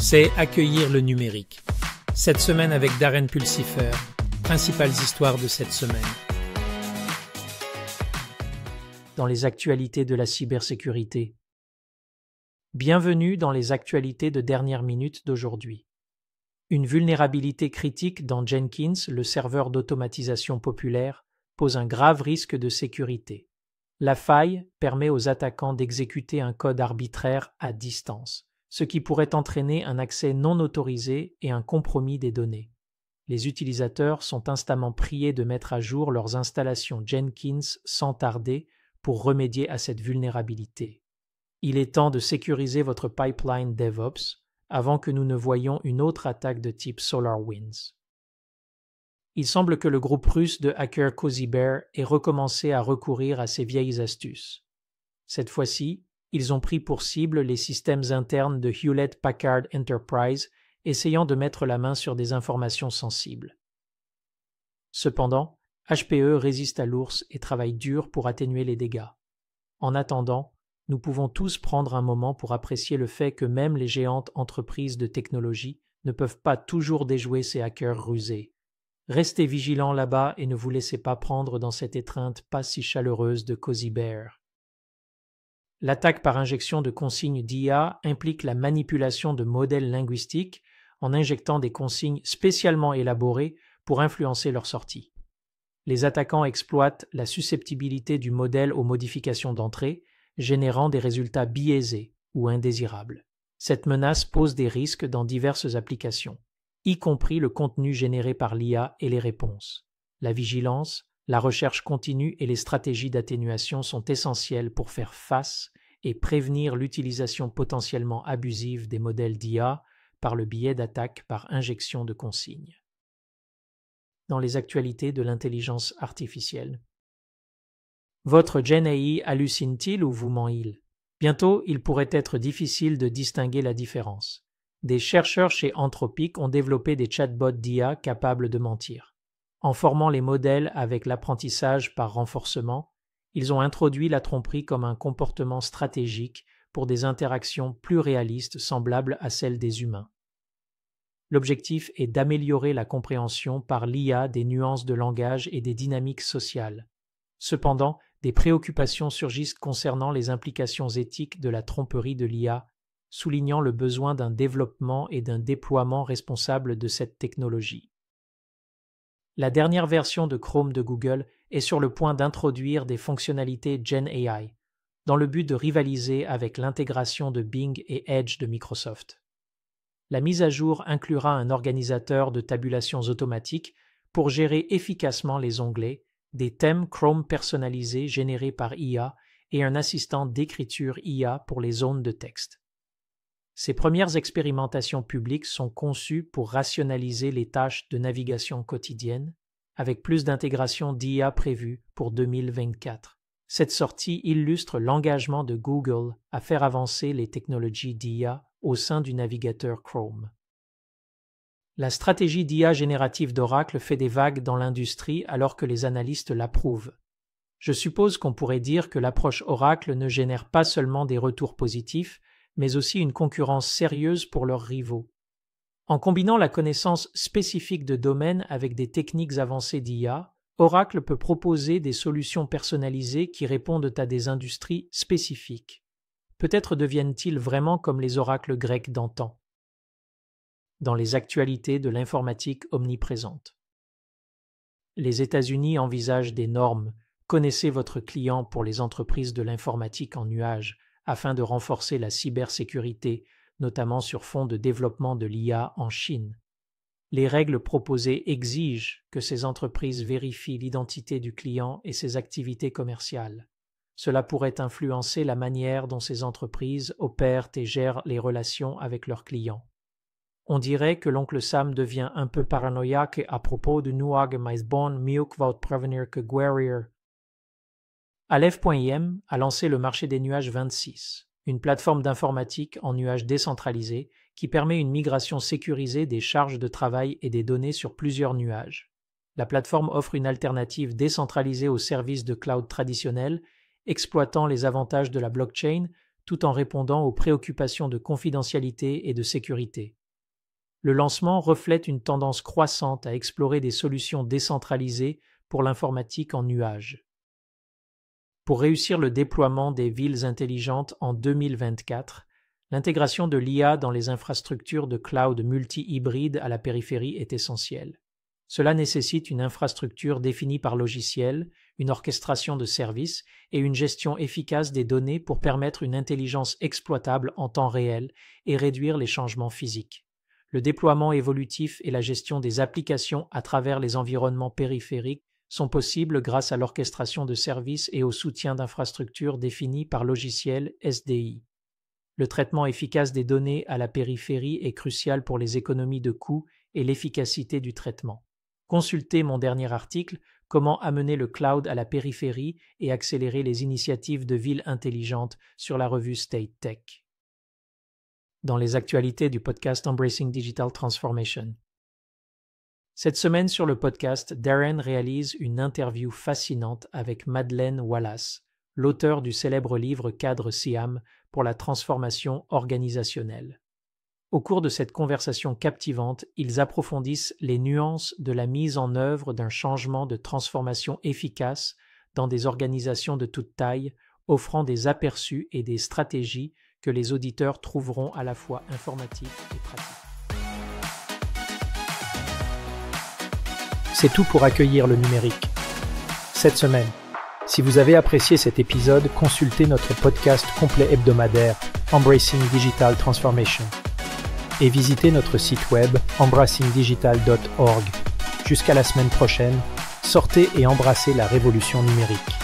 c'est accueillir le numérique. Cette semaine avec Darren Pulsifer, principales histoires de cette semaine. Dans les actualités de la cybersécurité. Bienvenue dans les actualités de dernière minute d'aujourd'hui. Une vulnérabilité critique dans Jenkins, le serveur d'automatisation populaire, pose un grave risque de sécurité. La faille permet aux attaquants d'exécuter un code arbitraire à distance, ce qui pourrait entraîner un accès non autorisé et un compromis des données. Les utilisateurs sont instamment priés de mettre à jour leurs installations Jenkins sans tarder pour remédier à cette vulnérabilité. Il est temps de sécuriser votre pipeline DevOps avant que nous ne voyions une autre attaque de type SolarWinds. Il semble que le groupe russe de hackers Cozy Bear ait recommencé à recourir à ces vieilles astuces. Cette fois-ci, ils ont pris pour cible les systèmes internes de Hewlett-Packard Enterprise, essayant de mettre la main sur des informations sensibles. Cependant, HPE résiste à l'ours et travaille dur pour atténuer les dégâts. En attendant, nous pouvons tous prendre un moment pour apprécier le fait que même les géantes entreprises de technologie ne peuvent pas toujours déjouer ces hackers rusés. Restez vigilants là-bas et ne vous laissez pas prendre dans cette étreinte pas si chaleureuse de Cozy Bear. L'attaque par injection de consignes d'IA implique la manipulation de modèles linguistiques en injectant des consignes spécialement élaborées pour influencer leur sortie. Les attaquants exploitent la susceptibilité du modèle aux modifications d'entrée, générant des résultats biaisés ou indésirables. Cette menace pose des risques dans diverses applications, y compris le contenu généré par l'IA et les réponses. La vigilance, la recherche continue et les stratégies d'atténuation sont essentielles pour faire face et prévenir l'utilisation potentiellement abusive des modèles d'IA par le biais d'attaques par injection de consignes. Dans les actualités de l'intelligence artificielle. Votre Gen AI hallucine-t-il ou vous ment-il? Bientôt, il pourrait être difficile de distinguer la différence. Des chercheurs chez Anthropic ont développé des chatbots d'IA capables de mentir. En formant les modèles avec l'apprentissage par renforcement, ils ont introduit la tromperie comme un comportement stratégique pour des interactions plus réalistes semblables à celles des humains. L'objectif est d'améliorer la compréhension par l'IA des nuances de langage et des dynamiques sociales. Cependant, des préoccupations surgissent concernant les implications éthiques de la tromperie de l'IA, soulignant le besoin d'un développement et d'un déploiement responsable de cette technologie. La dernière version de Chrome de Google est sur le point d'introduire des fonctionnalités Gen AI, dans le but de rivaliser avec l'intégration de Bing et Edge de Microsoft. La mise à jour inclura un organisateur de tabulations automatiques pour gérer efficacement les onglets, des thèmes Chrome personnalisés générés par IA et un assistant d'écriture IA pour les zones de texte. Ces premières expérimentations publiques sont conçues pour rationaliser les tâches de navigation quotidienne, avec plus d'intégration d'IA prévue pour 2024. Cette sortie illustre l'engagement de Google à faire avancer les technologies d'IA au sein du navigateur Chrome. La stratégie d'IA générative d'Oracle fait des vagues dans l'industrie alors que les analystes l'approuvent. Je suppose qu'on pourrait dire que l'approche Oracle ne génère pas seulement des retours positifs, mais aussi une concurrence sérieuse pour leurs rivaux. En combinant la connaissance spécifique de domaine avec des techniques avancées d'IA, Oracle peut proposer des solutions personnalisées qui répondent à des industries spécifiques. Peut-être deviennent-ils vraiment comme les oracles grecs d'antan. Dans les actualités de l'informatique omniprésente. Les États-Unis envisagent des normes « Connaissez votre client » pour les entreprises de l'informatique en nuage afin de renforcer la cybersécurité, notamment sur fond de développement de l'IA en Chine. Les règles proposées exigent que ces entreprises vérifient l'identité du client et ses activités commerciales. Cela pourrait influencer la manière dont ces entreprises opèrent et gèrent les relations avec leurs clients. On dirait que l'oncle Sam devient un peu paranoïaque à propos de nuage mais bon mieux vaut prévenir que guérir. Aleph.im a lancé le marché des nuages 26, une plateforme d'informatique en nuage décentralisé qui permet une migration sécurisée des charges de travail et des données sur plusieurs nuages. La plateforme offre une alternative décentralisée aux services de cloud traditionnels, exploitant les avantages de la blockchain tout en répondant aux préoccupations de confidentialité et de sécurité. Le lancement reflète une tendance croissante à explorer des solutions décentralisées pour l'informatique en nuage. Pour réussir le déploiement des villes intelligentes en 2024, l'intégration de l'IA dans les infrastructures de cloud multi-hybride à la périphérie est essentielle. Cela nécessite une infrastructure définie par logiciel, une orchestration de services et une gestion efficace des données pour permettre une intelligence exploitable en temps réel et réduire les changements physiques. Le déploiement évolutif et la gestion des applications à travers les environnements périphériques sont possibles grâce à l'orchestration de services et au soutien d'infrastructures définies par logiciel SDI. Le traitement efficace des données à la périphérie est crucial pour les économies de coûts et l'efficacité du traitement. Consultez mon dernier article « Comment amener le cloud à la périphérie et accélérer les initiatives de villes intelligentes » sur la revue State Tech. Dans les actualités du podcast Embracing Digital Transformation. Cette semaine sur le podcast, Darren réalise une interview fascinante avec Madeleine Wallace, l'auteur du célèbre livre Cadre Siam pour la transformation organisationnelle. Au cours de cette conversation captivante, ils approfondissent les nuances de la mise en œuvre d'un changement de transformation efficace dans des organisations de toute taille, offrant des aperçus et des stratégies que les auditeurs trouveront à la fois informatifs et pratiques. C'est tout pour accueillir le numérique. Cette semaine, si vous avez apprécié cet épisode, consultez notre podcast complet hebdomadaire Embracing Digital Transformation et visitez notre site web embracingdigital.org. Jusqu'à la semaine prochaine, sortez et embrassez la révolution numérique.